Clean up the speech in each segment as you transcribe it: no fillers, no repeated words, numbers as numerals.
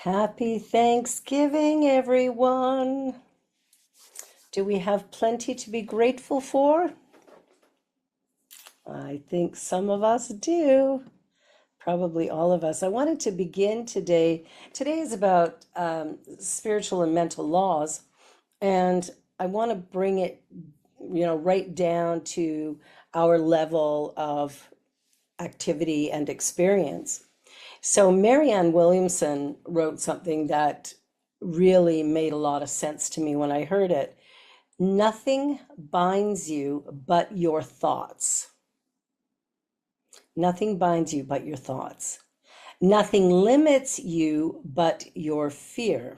Happy Thanksgiving, everyone. Do we have plenty to be grateful for? I think some of us do. Probably all of us. I wanted to begin today. Today is about spiritual and mental laws, and I want to bring it, right down to our level of activity and experience. So Marianne Williamson wrote something that really made a lot of sense to me when I heard it. Nothing binds you but your thoughts. Nothing binds you but your thoughts. Nothing limits you but your fear.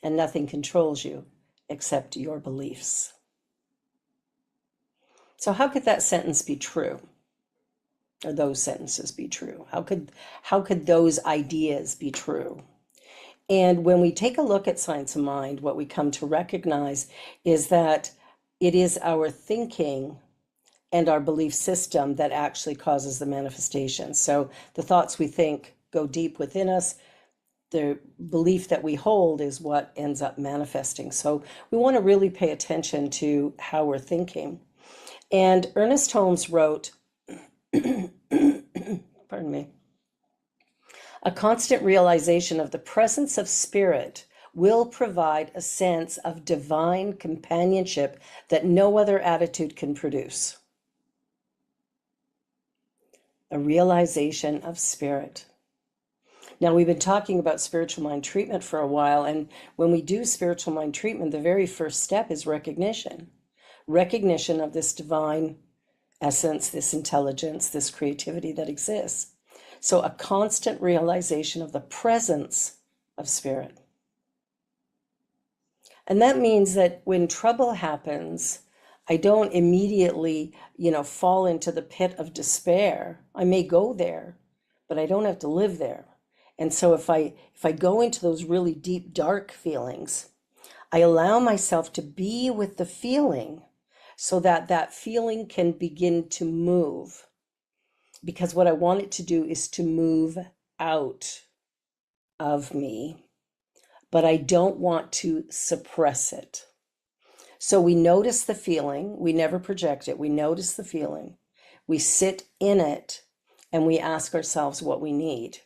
And nothing controls you except your beliefs. So how could that sentence be true? Or those sentences be true? How could those ideas be true? And when we take a look at science of mind, what we come to recognize is that it is our thinking and our belief system that actually causes the manifestation. So the thoughts we think go deep within us. The belief that we hold is what ends up manifesting. So we want to really pay attention to how we're thinking. And Ernest Holmes wrote, pardon me, a constant realization of the presence of spirit will provide a sense of divine companionship that no other attitude can produce. A realization of spirit. Now, we've been talking about spiritual mind treatment for a while, and when we do spiritual mind treatment, the very first step is recognition. Recognition of this divine essence, this intelligence, this creativity that exists. So a constant realization of the presence of spirit. And that means that when trouble happens, I don't immediately, fall into the pit of despair. I may go there, but I don't have to live there. And so if I go into those really deep, dark feelings, I allow myself to be with the feeling so that that feeling can begin to move. Because what I want it to do is to move out of me, but I don't want to suppress it. So we notice the feeling, we never project it, we notice the feeling, we sit in it, and we ask ourselves what we need.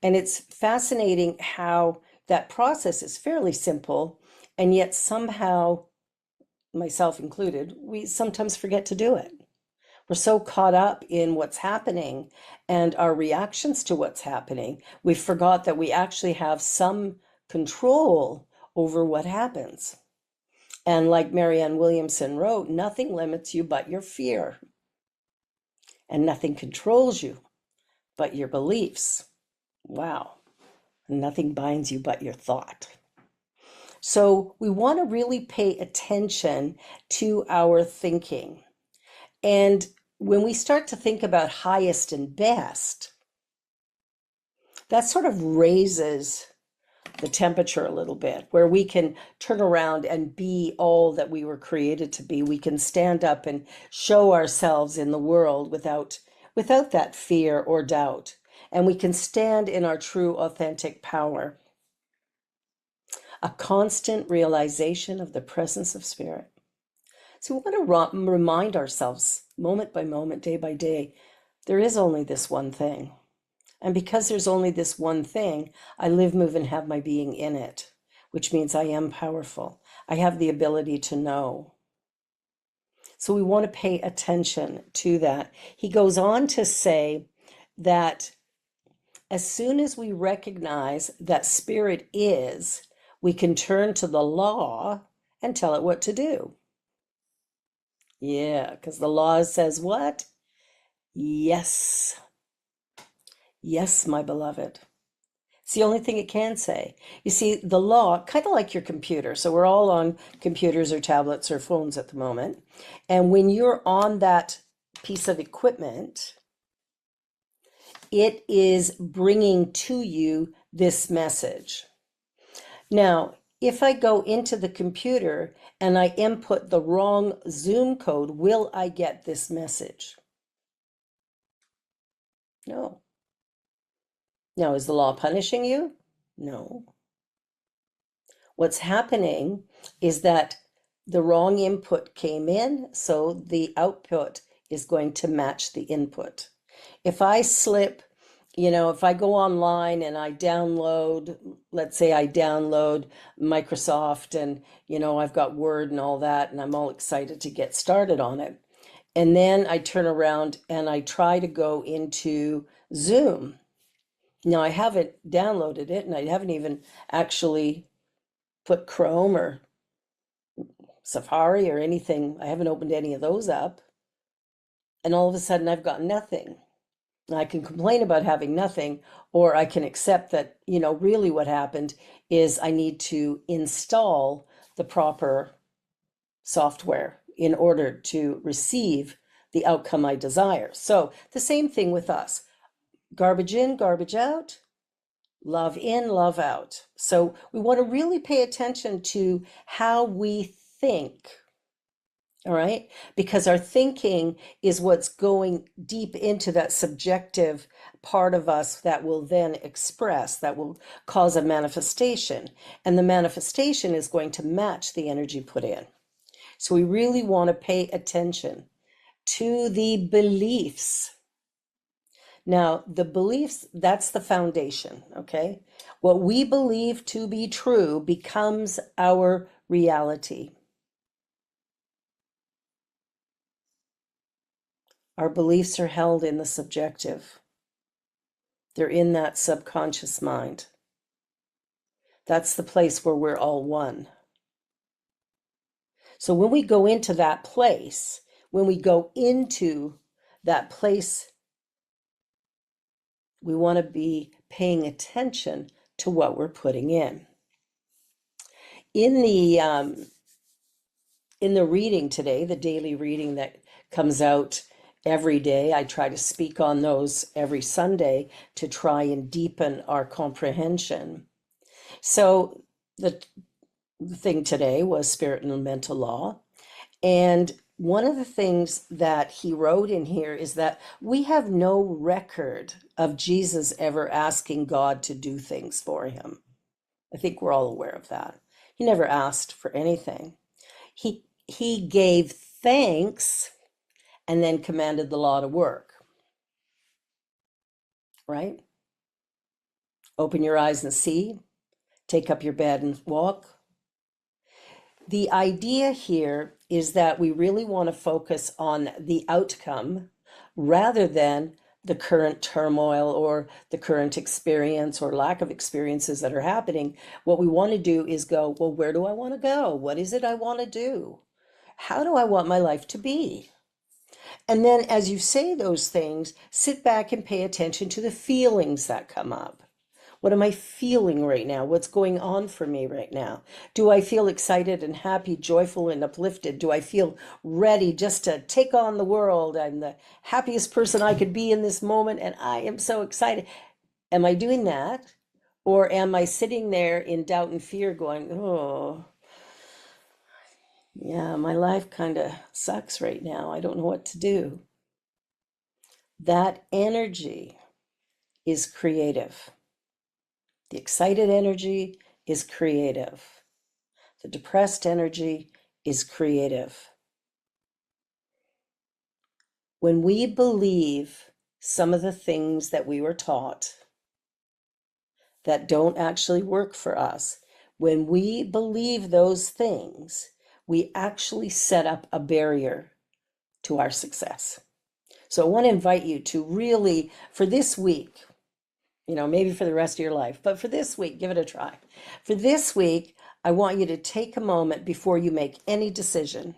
And it's fascinating how that process is fairly simple, and yet somehow, myself included, we sometimes forget to do it. We're so caught up in what's happening and our reactions to what's happening, we forgot that we actually have some control over what happens. And like Marianne Williamson wrote, nothing limits you but your fear. And nothing controls you but your beliefs. Wow. Nothing binds you but your thought. So we want to really pay attention to our thinking. And when we start to think about highest and best, that sort of raises the temperature a little bit, where we can turn around and be all that we were created to be. We can stand up and show ourselves in the world without that fear or doubt. And we can stand in our true, authentic power. A constant realization of the presence of spirit. So we want to remind ourselves, moment by moment, day by day, there is only this one thing. And because there's only this one thing, I live, move, and have my being in it, which means I am powerful. I have the ability to know. So we want to pay attention to that. He goes on to say that as soon as we recognize that spirit is, we can turn to the law and tell it what to do. Yeah, because the law says what? Yes. Yes, my beloved. It's the only thing it can say. You see, the law, kind of like your computer. So we're all on computers or tablets or phones at the moment. And when you're on that piece of equipment, it is bringing to you this message. Now, if I go into the computer and I input the wrong Zoom code, will I get this message? No. Now, is the law punishing you? No. What's happening is that the wrong input came in, so the output is going to match the input. If I slip, if I go online and I download, let's say I download Microsoft and, I've got Word and all that, and I'm all excited to get started on it. And then I turn around and I try to go into Zoom. Now, I haven't downloaded it and I haven't even actually put Chrome or Safari or anything. I haven't opened any of those up. And all of a sudden, I've got nothing. And I can complain about having nothing, or I can accept that, really what happened is I need to install the proper software in order to receive the outcome I desire. So the same thing with us. Garbage in, garbage out, love in, love out. So we want to really pay attention to how we think. All right, because our thinking is what's going deep into that subjective part of us that will then express, that will cause a manifestation. And the manifestation is going to match the energy put in. So we really want to pay attention to the beliefs. Now, the beliefs, that's the foundation, okay? What we believe to be true becomes our reality. Our beliefs are held in the subjective. They're in that subconscious mind. That's the place where we're all one. So when we go into that place, we want to be paying attention to what we're putting in. In the reading today, the daily reading that comes out every day, I try to speak on those every Sunday to try and deepen our comprehension. So the thing today was spirit and mental law. And one of the things that he wrote in here is that we have no record of Jesus ever asking God to do things for him. I think we're all aware of that. He never asked for anything. He gave thanks and then commanded the law to work. Right? Open your eyes and see. Take up your bed and walk. The idea here is that we really want to focus on the outcome rather than the current turmoil or the current experience or lack of experiences that are happening. What we want to do is go, well, where do I want to go? What is it I want to do? How do I want my life to be? And then as you say those things, sit back and pay attention to the feelings that come up. What am I feeling right now? What's going on for me right now? Do I feel excited and happy, joyful and uplifted? Do I feel ready just to take on the world? I'm the happiest person I could be in this moment and I am so excited. Am I doing that? Or am I sitting there in doubt and fear going, oh, yeah, my life kind of sucks right now. I don't know what to do. That energy is creative. The excited energy is creative. The depressed energy is creative. When we believe some of the things that we were taught that don't actually work for us, when we believe those things, we actually set up a barrier to our success. So I want to invite you to really, for this week, maybe for the rest of your life, but for this week, give it a try. For this week, I want you to take a moment before you make any decision,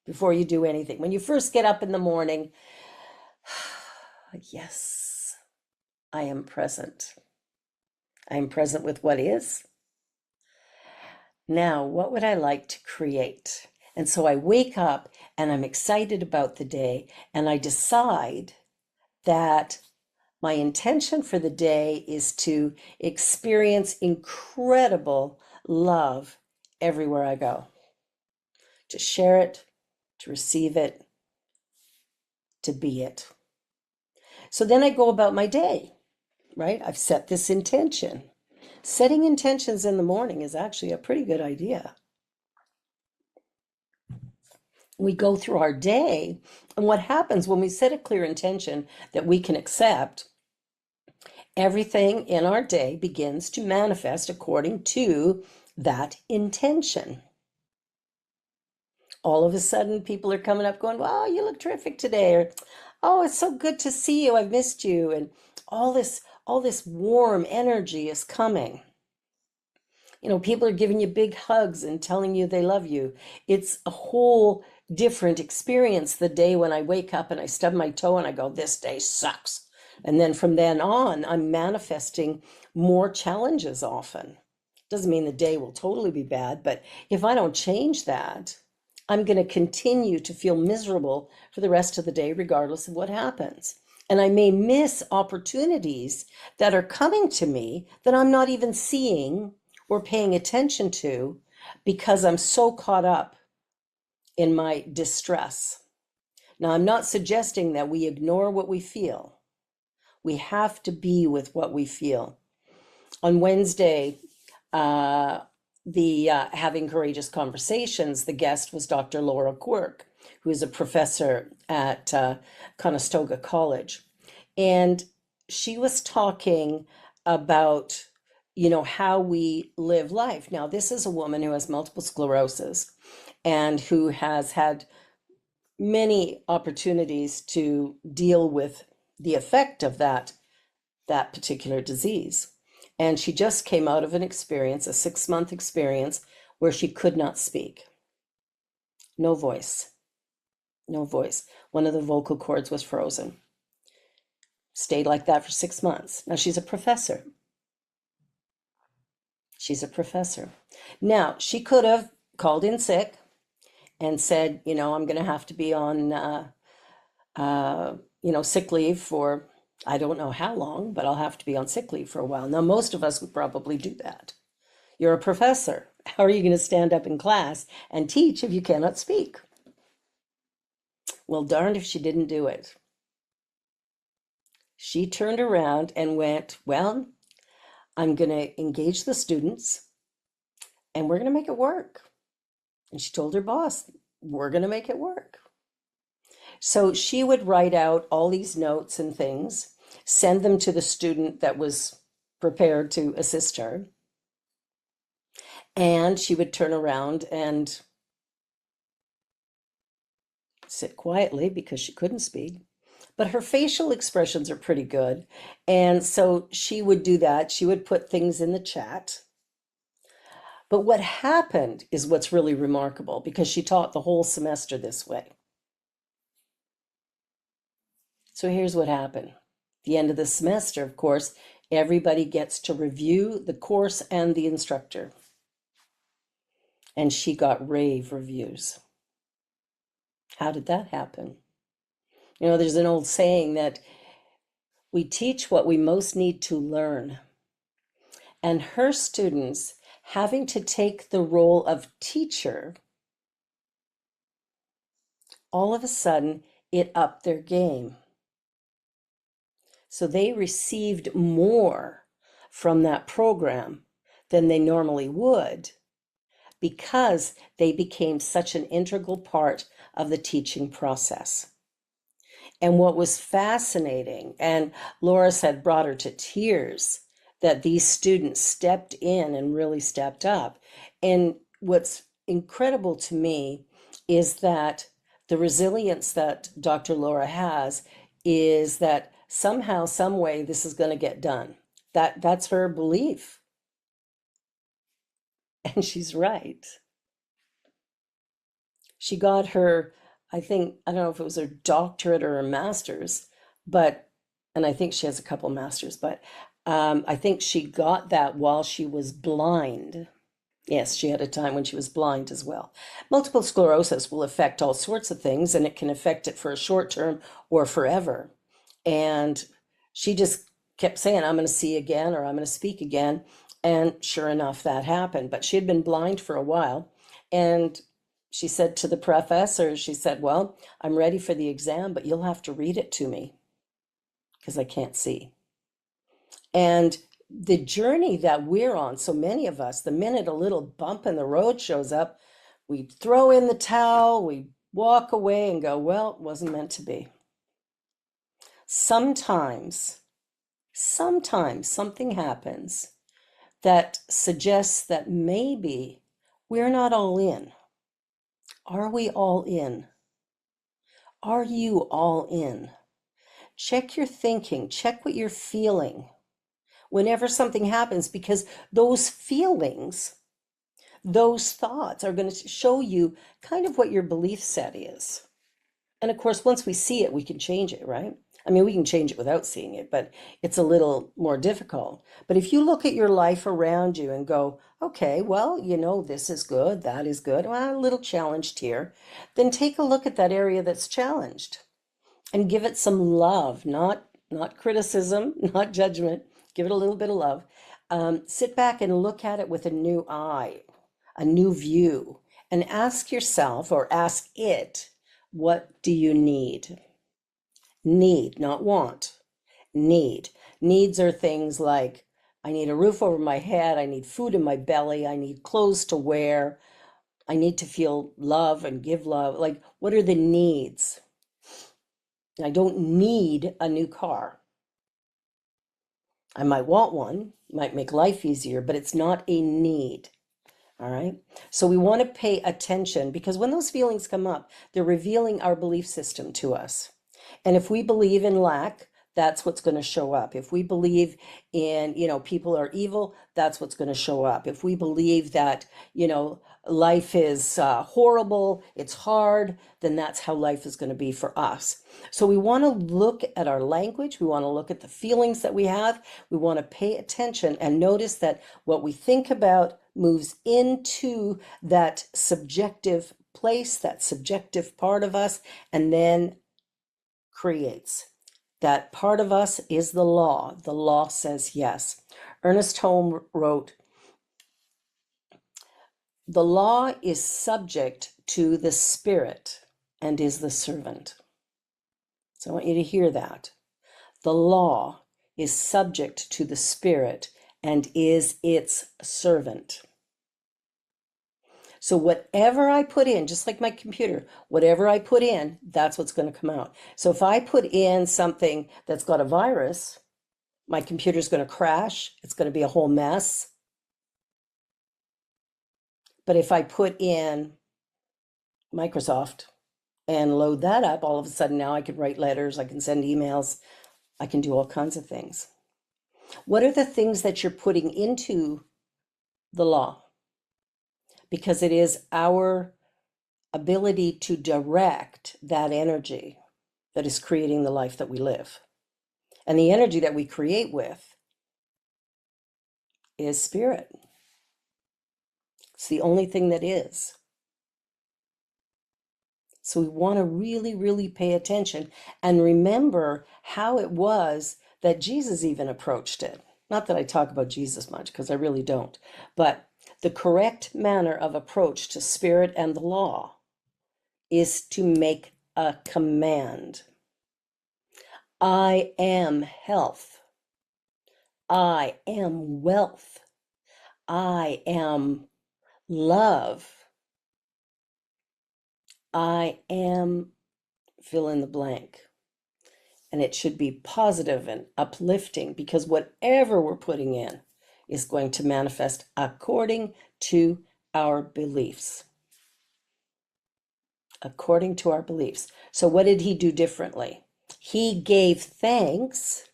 before you do anything. When you first get up in the morning, yes, I am present. I am present with what is. Now, what would I like to create? And so I wake up and I'm excited about the day and I decide that my intention for the day is to experience incredible love everywhere I go, to share it, to receive it, to be it. So then I go about my day. right? I've set this intention. Setting intentions in the morning is actually a pretty good idea. We go through our day, and what happens when we set a clear intention that we can accept, everything in our day begins to manifest according to that intention. All of a sudden, people are coming up going, wow, you look terrific today, or oh, it's so good to see you, I've missed you, and all this warm energy is coming. People are giving you big hugs and telling you they love you. It's a whole different experience the day when I wake up and I stub my toe and I go, this day sucks. And then from then on, I'm manifesting more challenges often. Doesn't mean the day will totally be bad, but if I don't change that, I'm going to continue to feel miserable for the rest of the day, regardless of what happens. And I may miss opportunities that are coming to me that I'm not even seeing or paying attention to because I'm so caught up in my distress. Now, I'm not suggesting that we ignore what we feel. We have to be with what we feel. On Wednesday, the Having Courageous Conversations, the guest was Dr. Laura Quirk, who is a professor at Conestoga College. And she was talking about how we live life. Now, this is a woman who has multiple sclerosis and who has had many opportunities to deal with the effect of that particular disease. And she just came out of an experience, a 6-month experience, where she could not speak. No voice. No voice. One of the vocal cords was frozen. Stayed like that for 6 months. Now, she's a professor. She's a professor. Now, she could have called in sick and said, I'm going to have to be on, sick leave for, I don't know how long, but I'll have to be on sick leave for a while. Now, most of us would probably do that. You're a professor. How are you going to stand up in class and teach if you cannot speak? Well, darned if she didn't do it. She turned around and went, well, I'm going to engage the students and we're going to make it work. And she told her boss, we're going to make it work. So she would write out all these notes and things, send them to the student that was prepared to assist her. And she would turn around and sit quietly because she couldn't speak. But her facial expressions are pretty good. And so she would do that. She would put things in the chat. But what happened is what's really remarkable, because she taught the whole semester this way. So here's what happened. At the end of the semester, of course, everybody gets to review the course and the instructor. And she got rave reviews. How did that happen? There's an old saying that we teach what we most need to learn. And her students, having to take the role of teacher, all of a sudden it upped their game. So they received more from that program than they normally would, because they became such an integral part of the teaching process. And what was fascinating, and Laura said brought her to tears, that these students stepped in and really stepped up. And what's incredible to me is that the resilience that Dr. Laura has is that somehow, some way, this is going to get done. That's her belief. And she's right. She got her, I don't know if it was her doctorate or her master's, and I think she has a couple masters, but I think she got that while she was blind. Yes, she had a time when she was blind as well. Multiple sclerosis will affect all sorts of things, and it can affect it for a short term or forever. And she just kept saying, I'm going to see again, or I'm going to speak again. And sure enough, that happened. But she had been blind for a while. And she said to the professor, she said, well, I'm ready for the exam, but you'll have to read it to me because I can't see. And the journey that we're on, so many of us, the minute a little bump in the road shows up, we throw in the towel, we walk away and go, well, it wasn't meant to be. Sometimes something happens that suggests that maybe we're not all in. Are we all in? Are you all in? Check your thinking, check what you're feeling whenever something happens, because those feelings, those thoughts are going to show you kind of what your belief set is. And of course, once we see it, we can change it, right? I mean, we can change it without seeing it, but it's a little more difficult. But if you look at your life around you and go, okay, well, this is good, that is good, well, a little challenged here, then take a look at that area that's challenged and give it some love, not criticism, not judgment. Give it a little bit of love. Sit back and look at it with a new eye, a new view, and ask yourself or ask it, what do you need? Need, not want. Need. Needs are things like, I need a roof over my head, I need food in my belly, I need clothes to wear, I need to feel love and give love. Like, what are the needs? I don't need a new car. I might want one, might make life easier, but it's not a need. All right. So we want to pay attention, because when those feelings come up, they're revealing our belief system to us. And if we believe in lack, that's what's going to show up. If we believe in, people are evil, that's what's going to show up. If we believe that, life is horrible, it's hard, then that's how life is going to be for us. So we want to look at our language. We want to look at the feelings that we have. We want to pay attention and notice that what we think about moves into that subjective place, that subjective part of us, and then creates. That part of us is the law. The law says yes. Ernest Holmes wrote, the law is subject to the spirit and is the servant. So I want you to hear that. The law is subject to the spirit and is its servant. So whatever I put in, just like my computer, whatever I put in, that's what's going to come out. So if I put in something that's got a virus, my computer's going to crash. It's going to be a whole mess. But if I put in Microsoft and load that up, all of a sudden now I can write letters, I can send emails, I can do all kinds of things. What are the things that you're putting into the law? Because it is our ability to direct that energy that is creating the life that we live. And the energy that we create with is spirit. It's the only thing that is. So we want to really, really pay attention and remember how it was that Jesus even approached it. Not that I talk about Jesus much, because I really don't, but the correct manner of approach to spirit and the law is to make a command. I am health. I am wealth. I am love. I am fill in the blank. And it should be positive and uplifting, because whatever we're putting in is going to manifest according to our beliefs. According to our beliefs. So what did he do differently? He gave thanks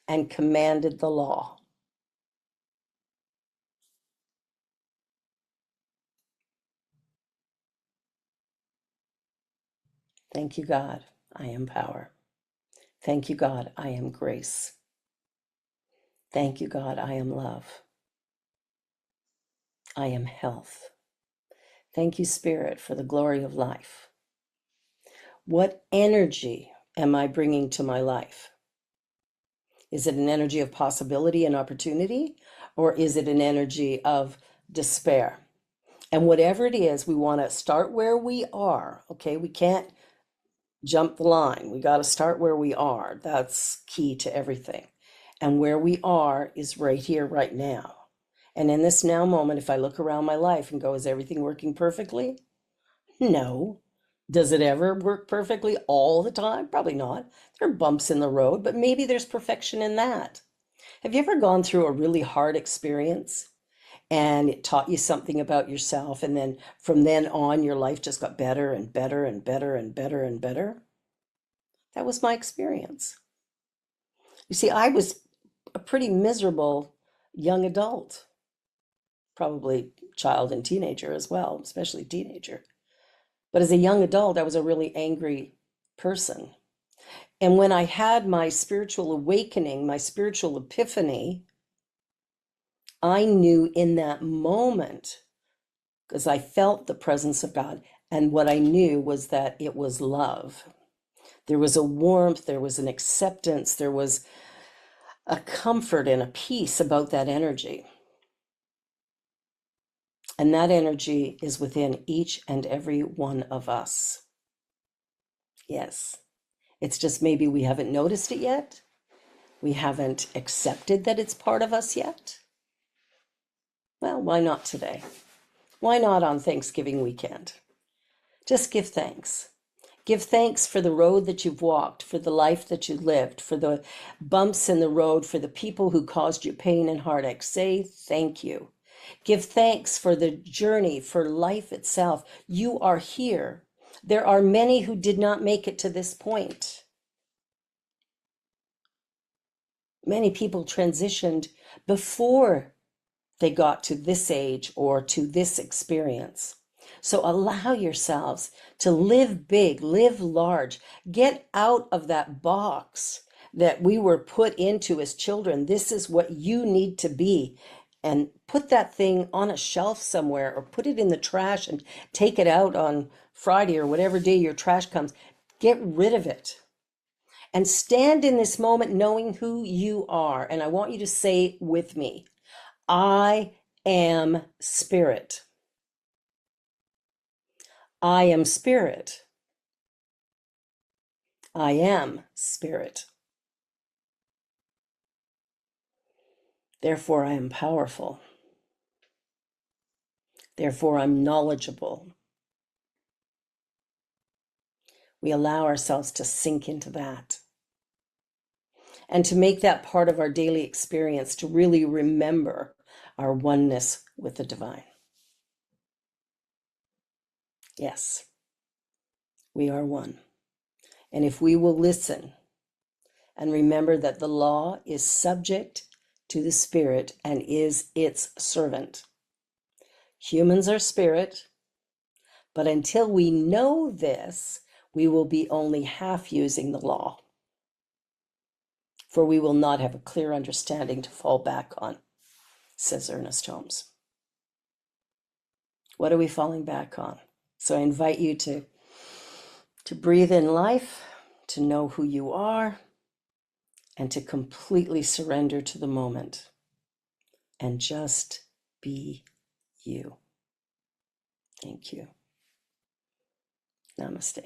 and commanded the law. Thank you, God, I am power. Thank you, God, I am grace. Thank you, God, I am love. I am health. Thank you, Spirit, for the glory of life. What energy am I bringing to my life? Is it an energy of possibility and opportunity, or is it an energy of despair? And whatever it is, we want to start where we are, okay? We can't jump the line. We got to start where we are. That's key to everything. And where we are is right here, right now. And in this now moment, if I look around my life and go, is everything working perfectly? No. Does it ever work perfectly all the time? Probably not. There are bumps in the road, but maybe there's perfection in that. Have you ever gone through a really hard experience and it taught you something about yourself, and then from then on, your life just got better and better and better and better and better? That was my experience. You see, I was a pretty miserable young adult, probably child and teenager as well, especially teenager. But as a young adult, I was a really angry person. And when I had my spiritual awakening, my spiritual epiphany, I knew in that moment, because I felt the presence of God, and what I knew was that it was love. There was a warmth, there was an acceptance, there was a comfort and a peace about that energy. And that energy is within each and every one of us. Yes. It's just maybe we haven't noticed it yet. We haven't accepted that it's part of us yet. Well, why not today? Why not on Thanksgiving weekend? Just give thanks. Give thanks for the road that you've walked, for the life that you lived, for the bumps in the road, for the people who caused you pain and heartache. Say thank you. Give thanks for the journey, for life itself. You are here. There are many who did not make it to this point. Many people transitioned before they got to this age or to this experience. So allow yourselves to live big, live large, get out of that box that we were put into as children. This is what you need to be. And put that thing on a shelf somewhere, or put it in the trash and take it out on Friday or whatever day your trash comes. Get rid of it. And stand in this moment knowing who you are. And I want you to say with me, I am spirit. I am spirit. I am spirit. Therefore, I am powerful. Therefore, I'm knowledgeable. We allow ourselves to sink into that and to make that part of our daily experience, to really remember our oneness with the divine. Yes, we are one. And if we will listen and remember that the law is subject to the spirit and is its servant. Humans are spirit, but until we know this, we will be only half using the law, for we will not have a clear understanding to fall back on, says Ernest Holmes. What are we falling back on? So I invite you to breathe in life, to know who you are, and to completely surrender to the moment and just be you. Thank you. Namaste.